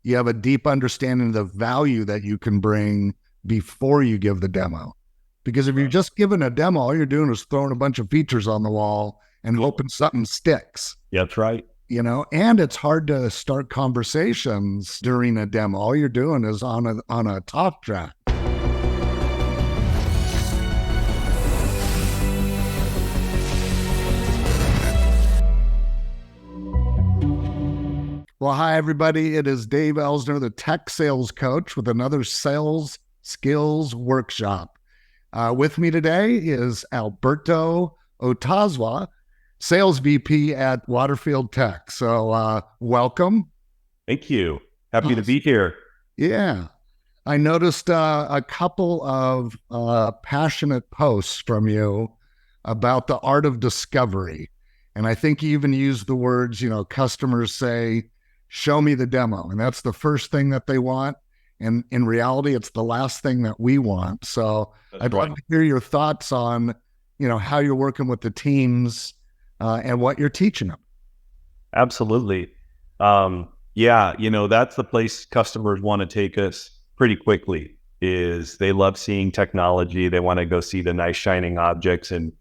you have a deep understanding of the value that you can bring before you give the demo. Because if you're just giving a demo, all you're doing is throwing a bunch of features on the wall and hoping something sticks. Yeah, that's right. And it's hard to start conversations during a demo. All you're doing is on a talk track. Well, hi, everybody. It is Dave Elsner, the tech sales coach, with another sales skills workshop. With me today is Alberto Otazua, sales VP at Waterfield Tech. So welcome. Thank you. Happy to be here. Yeah. I noticed a couple of passionate posts from you about the art of discovery. And I think you even used the words, customers say, show me the demo. And that's the first thing that they want. And in reality, it's the last thing that we want. So I'd love to hear your thoughts on, how you're working with the teams and what you're teaching them. Absolutely. That's the place customers want to take us pretty quickly. Is they love seeing technology. They want to go see the nice shining objects. And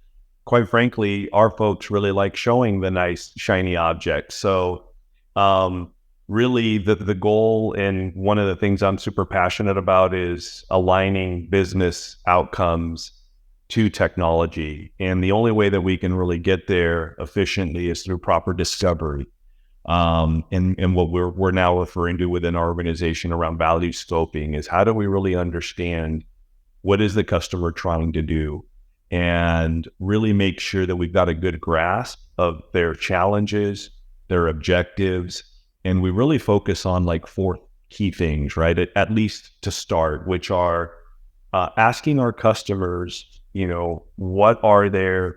quite frankly, our folks really like showing the nice shiny objects. So really the goal, and one of the things I'm super passionate about, is aligning business outcomes to technology. And the only way that we can really get there efficiently is through proper discovery. And what we're now referring to within our organization around value scoping is, how do we really understand what is the customer trying to do, and really make sure that we've got a good grasp of their challenges, their objectives. And we really focus on like 4 key things, right? At least to start, which are asking our customers, what are their,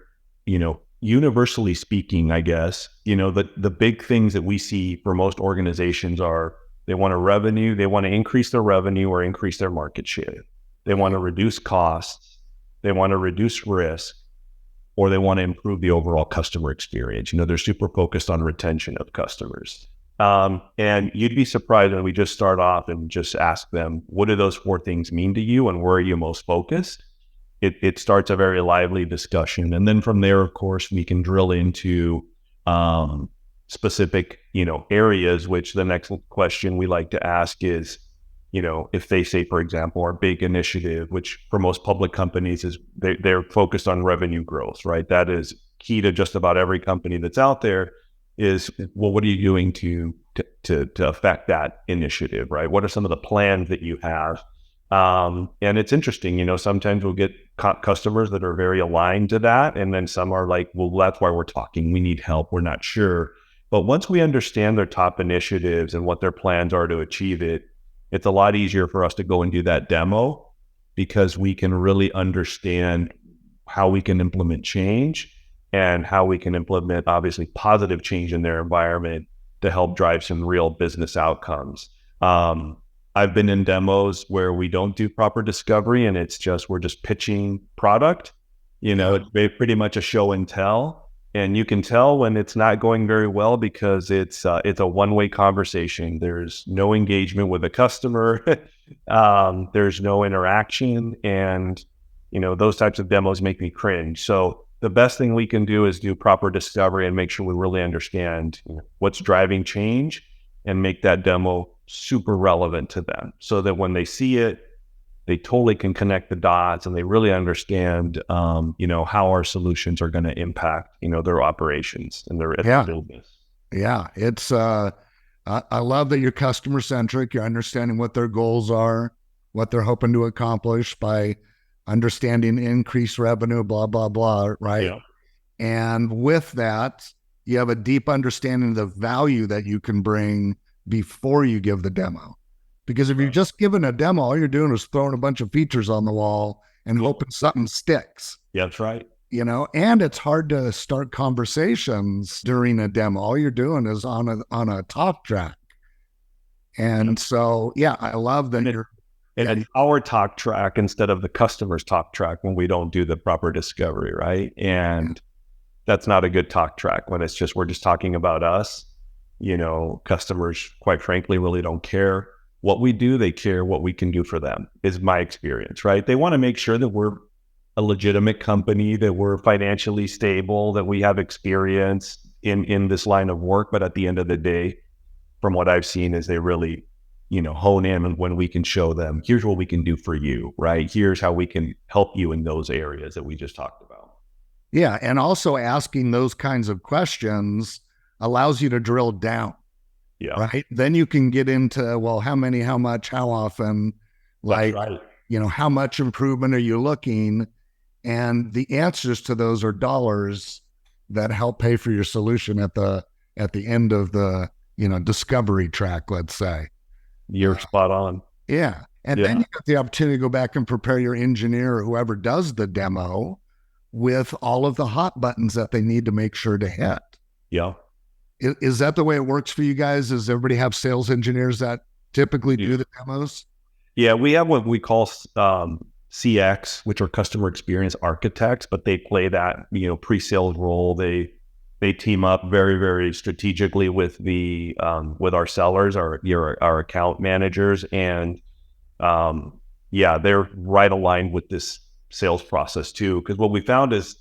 universally speaking, I guess, the big things that we see for most organizations are, they want to increase their revenue or increase their market share. They want to reduce costs. They want to reduce risk, or they want to improve the overall customer experience. They're super focused on retention of customers. And you'd be surprised when we just start off and just ask them, what do those 4 things mean to you, and where are you most focused? It starts a very lively discussion. And then from there, of course, we can drill into specific, areas, which the next question we like to ask is, if they say, for example, our big initiative, which for most public companies is they're focused on revenue growth, right? That is key to just about every company that's out there. Is, well, what are you doing to affect that initiative, right? What are some of the plans that you have? And it's interesting, sometimes we'll get customers that are very aligned to that. And then some are like, well, that's why we're talking. We need help. We're not sure. But once we understand their top initiatives and what their plans are to achieve it, it's a lot easier for us to go and do that demo, because we can really understand how we can implement change and how we can implement, obviously, positive change in their environment to help drive some real business outcomes. I've been in demos where we don't do proper discovery, and we're just pitching product. It's pretty much a show and tell. And you can tell when it's not going very well, because it's a one-way conversation. There's no engagement with the customer. There's no interaction. And, those types of demos make me cringe. So the best thing we can do is do proper discovery and make sure we really understand what's driving change, and make that demo super relevant to them, so that when they see it, they totally can connect the dots, and they really understand, how our solutions are going to impact, their operations and their business. Yeah. It's, I love that you're customer centric. You're understanding what their goals are, what they're hoping to accomplish by understanding increased revenue, blah, blah, blah, right? Yeah. And with that, you have a deep understanding of the value that you can bring before you give the demo. Because if you're just giving a demo, all you're doing is throwing a bunch of features on the wall and hoping something sticks. Yeah, that's right. And it's hard to start conversations during a demo. All you're doing is on a talk track. And so, I love that it's our talk track instead of the customer's talk track when we don't do the proper discovery, right? And that's not a good talk track when we're just talking about us. Customers, quite frankly, really don't care what we do. They care what we can do for them, is my experience, right? They want to make sure that we're a legitimate company, that we're financially stable, that we have experience in this line of work. But at the end of the day, from what I've seen, is they really, hone in when we can show them, here's what we can do for you, right? Here's how we can help you in those areas that we just talked about. Yeah. And also asking those kinds of questions allows you to drill down. Yeah. Right. Then you can get into, well, how many, how much, how often, like, That's right. how much improvement are you looking? And the answers to those are dollars that help pay for your solution at the end of the, discovery track, let's say. You're spot on. Yeah. And then you get the opportunity to go back and prepare your engineer or whoever does the demo with all of the hot buttons that they need to make sure to hit. Yeah. Is that the way it works for you guys? Does everybody have sales engineers that typically do the demos? Yeah, we have what we call CX, which are customer experience architects, but they play that pre-sales role. They team up very, very strategically with with our sellers, our account managers, and they're right aligned with this sales process too. Because what we found is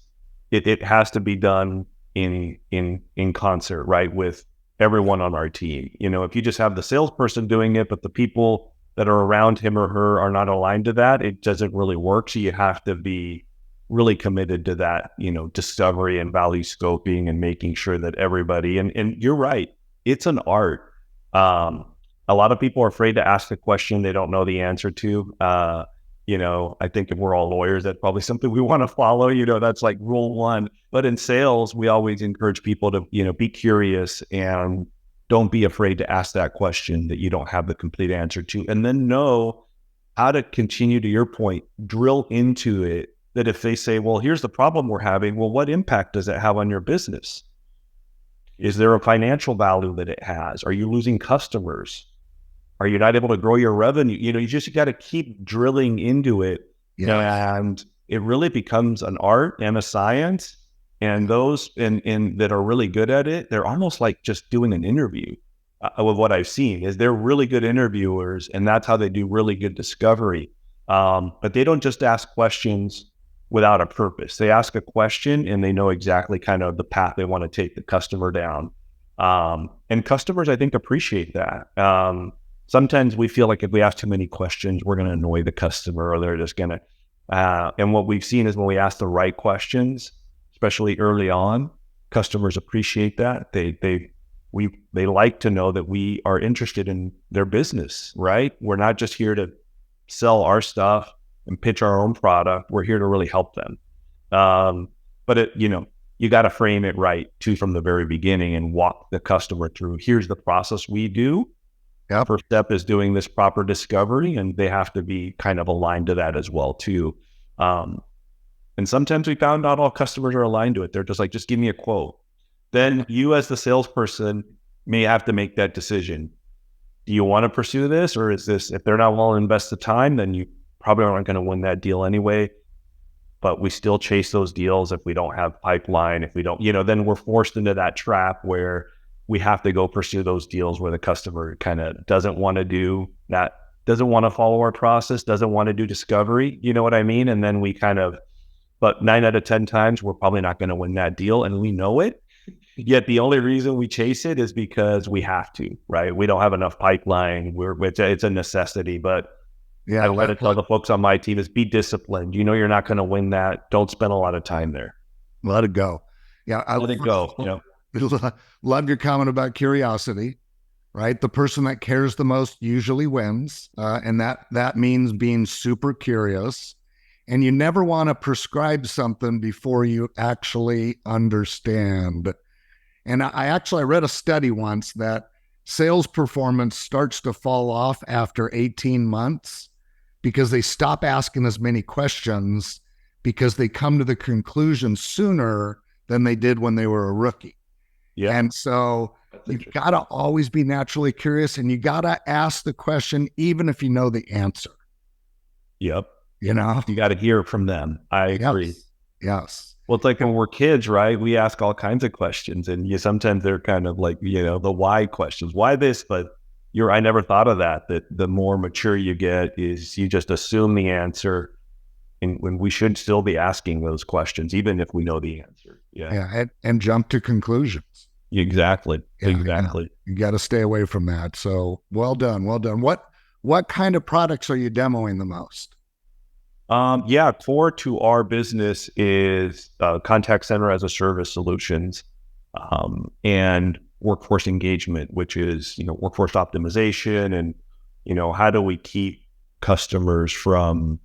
it has to be done in concert, right, with everyone on our team. If you just have the salesperson doing it, but the people that are around him or her are not aligned to that, it doesn't really work. So you have to be really committed to that, discovery and value scoping and making sure that everybody, and you're right, it's an art. A lot of people are afraid to ask a question they don't know the answer to. I think if we're all lawyers, that's probably something we want to follow. That's like rule one. But in sales, we always encourage people to, be curious and don't be afraid to ask that question that you don't have the complete answer to. And then know how to continue, to your point, drill into it. That if they say, well, here's the problem we're having, well, what impact does it have on your business? Is there a financial value that it has? Are you losing customers? Are you not able to grow your revenue? You got to keep drilling into it. Yeah. And it really becomes an art and a science. And those that are really good at it, they're almost like just doing an interview. With what I've seen is they're really good interviewers, and that's how they do really good discovery. But they don't just ask questions without a purpose. They ask a question and they know exactly kind of the path they want to take the customer down. And customers, I think, appreciate that. Sometimes we feel like if we ask too many questions, we're going to annoy the customer, or they're just going to, and what we've seen is when we ask the right questions, especially early on, customers appreciate that. They like to know that we are interested in their business, right? We're not just here to sell our stuff and pitch our own product. We're here to really help them. But you got to frame it right too from the very beginning and walk the customer through. Here's the process we do. Yep. First step is doing this proper discovery, and they have to be kind of aligned to that as well too. And sometimes we found not all customers are aligned to it. They're just like, just give me a quote. Then you as the salesperson may have to make that decision. Do you want to pursue this, or is this, if they're not willing to invest the time, then you probably aren't going to win that deal anyway. But we still chase those deals if we don't have pipeline, if we don't, then we're forced into that trap where we have to go pursue those deals where the customer kind of doesn't want to do that, doesn't want to follow our process, doesn't want to do discovery. You know what I mean? And then we but 9 out of 10 times, we're probably not going to win that deal, and we know it. Yet the only reason we chase it is because we have to, right? We don't have enough pipeline. It's a necessity, but yeah, I let it tell the folks on my team is be disciplined. You're not going to win that. Don't spend a lot of time there. Let it go. Yeah. Let it go. Love your comment about curiosity, right? The person that cares the most usually wins. And that means being super curious. And you never want to prescribe something before you actually understand. And I read a study once that sales performance starts to fall off after 18 months because they stop asking as many questions because they come to the conclusion sooner than they did when they were a rookie. Yeah. And so you've got to always be naturally curious, and you got to ask the question even if you know the answer. Yep. You got to hear from them. I agree. Yes. Well, it's like when we're kids, right? We ask all kinds of questions, and sometimes they're kind of like, the why questions. Why this? But I never thought of that. That the more mature you get, is you just assume the answer, and when we should still be asking those questions, even if we know the answer. Yeah, Yeah, and jump to conclusions. exactly, Yeah, exactly. you got to stay away from that. So well done, well done. What kind of products are you demoing the most? Yeah, core to our business is contact center as a service solutions, and workforce engagement, which is workforce optimization, and how do we keep customers from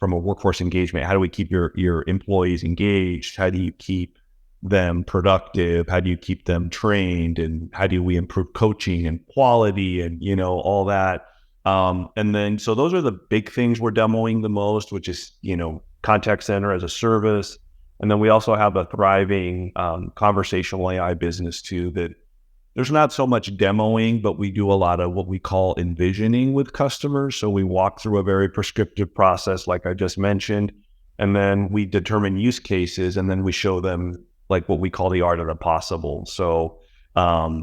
a workforce engagement? How do we keep your employees engaged? How do you keep them productive? How do you keep them trained? And how do we improve coaching and quality and all that? And then, so those are the big things we're demoing the most, which is, contact center as a service. And then we also have a thriving conversational AI business too, that there's not so much demoing, but we do a lot of what we call envisioning with customers. So we walk through a very prescriptive process, like I just mentioned, and then we determine use cases, and then we show them like what we call the art of the possible. So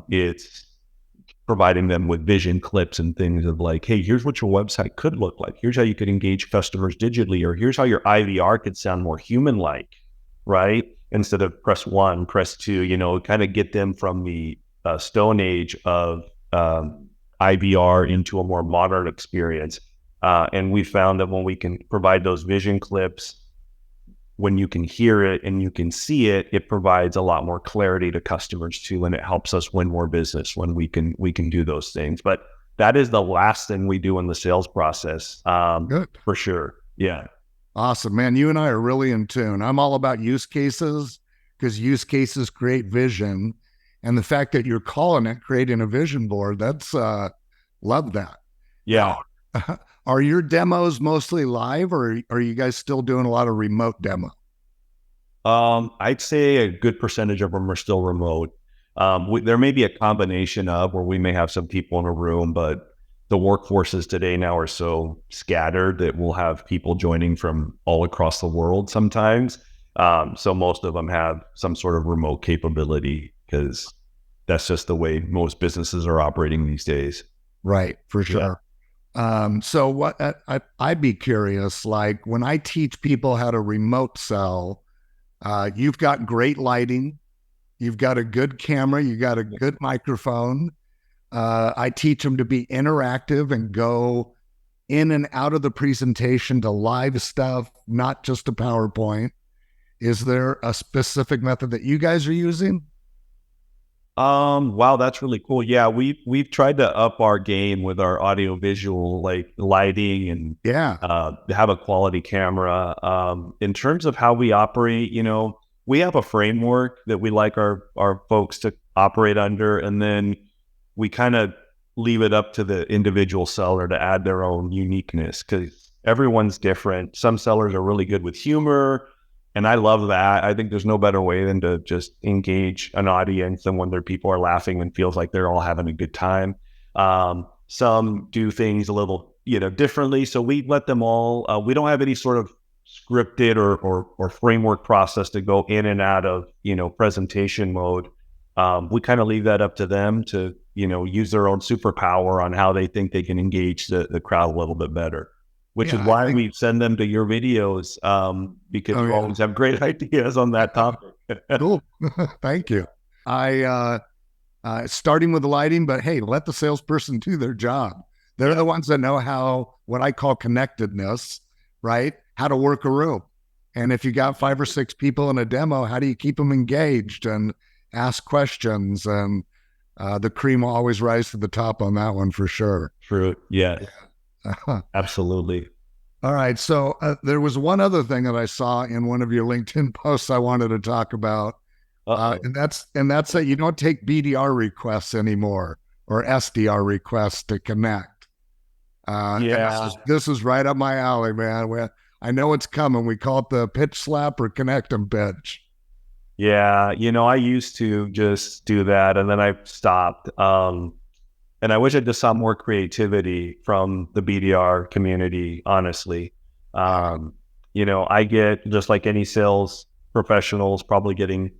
it's providing them with vision clips and things of like, hey, here's what your website could look like. Here's how you could engage customers digitally, or here's how your IVR could sound more human-like, right? Instead of press 1, press 2, kind of get them from the stone age of IVR into a more modern experience. And we found that when we can provide those vision clips, when you can hear it and you can see it, it provides a lot more clarity to customers too, and it helps us win more business when we can do those things. But that is the last thing we do in the sales process, Good. for sure. Yeah. Awesome, man. You and I are really in tune. I'm all about use cases because use cases create vision. And the fact that you're calling it creating a vision board, that's love that. Yeah. Now, are your demos mostly live, or are you guys still doing a lot of remote demo? I'd say a good percentage of them are still remote. There may be a combination of where we may have some people in a room, but the workforces today now are so scattered that we'll have people joining from all across the world sometimes. So most of them have some sort of remote capability, because that's just the way most businesses are operating these days. Right, for sure. So what I'd be curious, like when I teach people how to remote sell, you've got great lighting, you've got a good camera, you got a good microphone. I teach them to be interactive and go in and out of the presentation to live stuff, not just a PowerPoint. Is there a specific method that you guys are using? Wow, that's really cool. Yeah, we've tried to up our game with our audio visual, like lighting, and have a quality camera. In terms of how we operate, we have a framework that we like our folks to operate under, and then we kind of leave it up to the individual seller to add their own uniqueness, because everyone's different. Some sellers are really good with humor, and I love that. I think there's no better way than to just engage an audience than when their people are laughing and feels like they're all having a good time. Some do things a little, differently. So we let them all, we don't have any sort of scripted or framework process to go in and out of, presentation mode. We kind of leave that up to them to, use their own superpower on how they think they can engage the crowd a little bit better. Which is why we send them to your videos, because you always have great ideas on that topic. Cool. Thank you. I starting with the lighting, but hey, let the salesperson do their job. They're the ones that know how, what I call connectedness, right? How to work a room. And if you got 5 or 6 people in a demo, how do you keep them engaged and ask questions? And the cream will always rise to the top on that one for sure. True. Yeah. Absolutely. All right. So there was one other thing that I saw in one of your LinkedIn posts I wanted to talk about. And that's that you don't take BDR requests anymore, or SDR requests to connect. This is right up my alley, man. I know it's coming. We call it the pitch slap or connect and pitch. Yeah. I used to just do that, and then I stopped. And I wish I just saw more creativity from the BDR community, honestly. I get, just like any sales professionals, probably getting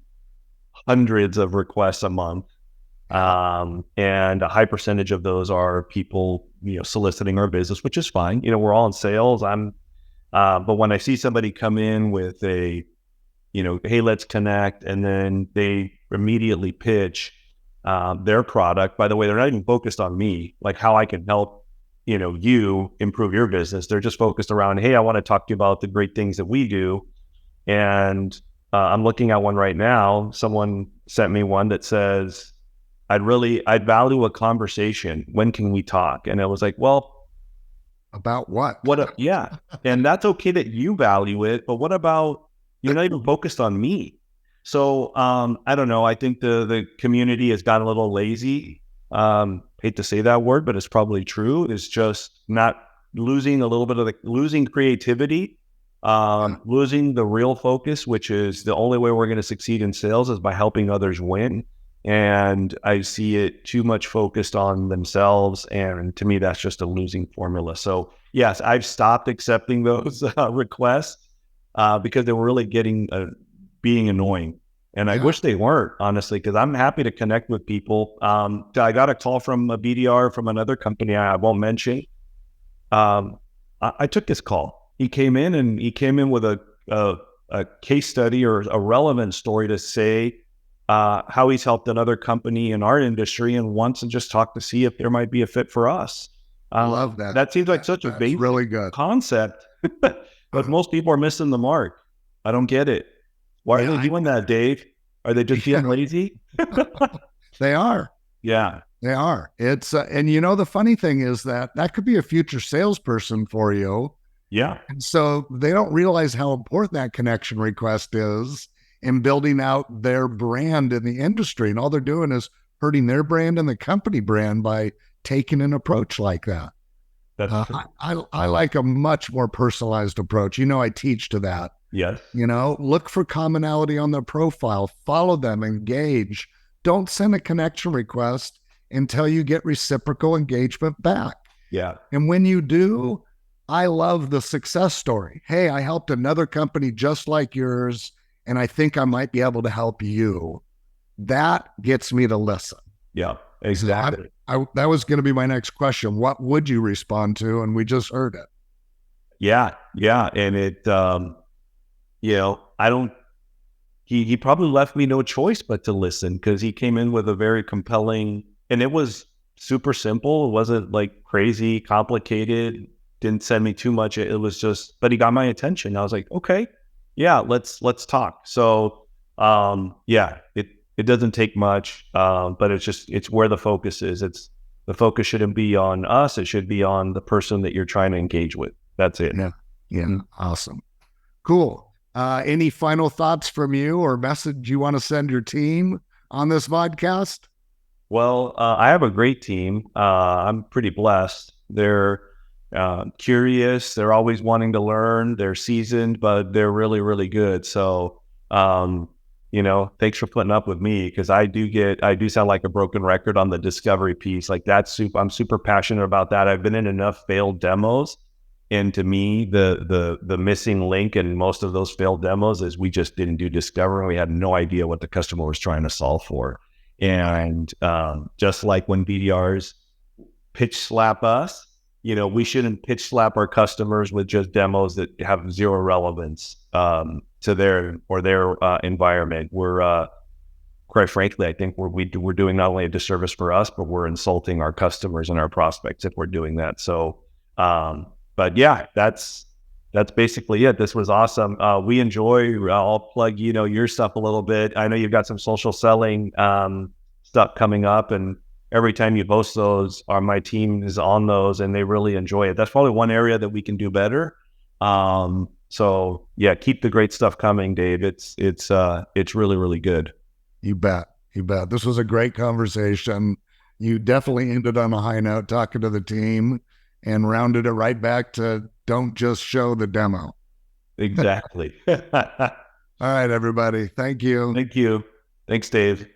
hundreds of requests a month. And a high percentage of those are people, soliciting our business, which is fine. We're all in sales. But when I see somebody come in with a, hey, let's connect, and then they immediately pitch their product. By the way, they're not even focused on me, like how I can help, you improve your business. They're just focused around, hey, I want to talk to you about the great things that we do. And I'm looking at one right now. Someone sent me one that says, I'd value a conversation. When can we talk? And I was like, well, about what? Yeah. And that's okay that you value it, but what about, you're not even focused on me. So, I don't know. I think the community has gotten a little lazy. Hate to say that word, but it's probably true. It's just not losing a little bit of losing creativity, losing the real focus, which is the only way we're going to succeed in sales is by helping others win. And I see it too much focused on themselves. And to me, that's just a losing formula. So yes, I've stopped accepting those requests because they were really being annoying. And I wish they weren't, honestly, because I'm happy to connect with people. I got a call from a BDR from another company I won't mention. I took this call. He came in with a case study or a relevant story to say how he's helped another company in our industry and wants to just talk to see if there might be a fit for us. I love that. That seems like such a basic really good concept, but most people are missing the mark. I don't get it. Why are they doing that, Dave? Are they just being lazy? They are. Yeah, they are. It's and the funny thing is that could be a future salesperson for you. Yeah. And so they don't realize how important that connection request is in building out their brand in the industry. And all they're doing is hurting their brand and the company brand by taking an approach like that. That's true. I like a much more personalized approach. I teach to that. Yes. Look for commonality on their profile, follow them, engage. Don't send a connection request until you get reciprocal engagement back. Yeah. And when you do, I love the success story. Hey, I helped another company just like yours, and I think I might be able to help you. That gets me to listen. Yeah, exactly. That was going to be my next question. What would you respond to? And we just heard it. Yeah. And it, he probably left me no choice but to listen, because he came in with a very compelling, and it was super simple. It wasn't like crazy complicated. Didn't send me too much. It was just, but he got my attention. I was like, okay, yeah, let's talk. So, it doesn't take much, but it's where the focus is. The focus shouldn't be on us. It should be on the person that you're trying to engage with. That's it. Yeah. Awesome. Cool. Any final thoughts from you or message you want to send your team on this podcast? Well, I have a great team. I'm pretty blessed. They're curious. They're always wanting to learn. They're seasoned, but they're really, really good. So, thanks for putting up with me, because I do sound like a broken record on the discovery piece. Like I'm super passionate about that. I've been in enough failed demos. And to me, the missing link in most of those failed demos is we just didn't do discovery. We had no idea what the customer was trying to solve for. And just like when BDRs pitch slap us, we shouldn't pitch slap our customers with just demos that have zero relevance to their environment. We're quite frankly, I think we're doing not only a disservice for us, but we're insulting our customers and our prospects if we're doing that. So, but yeah, that's basically it. This was awesome. We enjoy. I'll plug your stuff a little bit. I know you've got some social selling stuff coming up, and every time you post those, my team is on those, and they really enjoy it. That's probably one area that we can do better. So yeah, keep the great stuff coming, Dave. It's really, really good. You bet. This was a great conversation. You definitely ended on a high note talking to the team and rounded it right back to don't just show the demo. Exactly. All right, everybody. Thank you. Thank you. Thanks, Dave.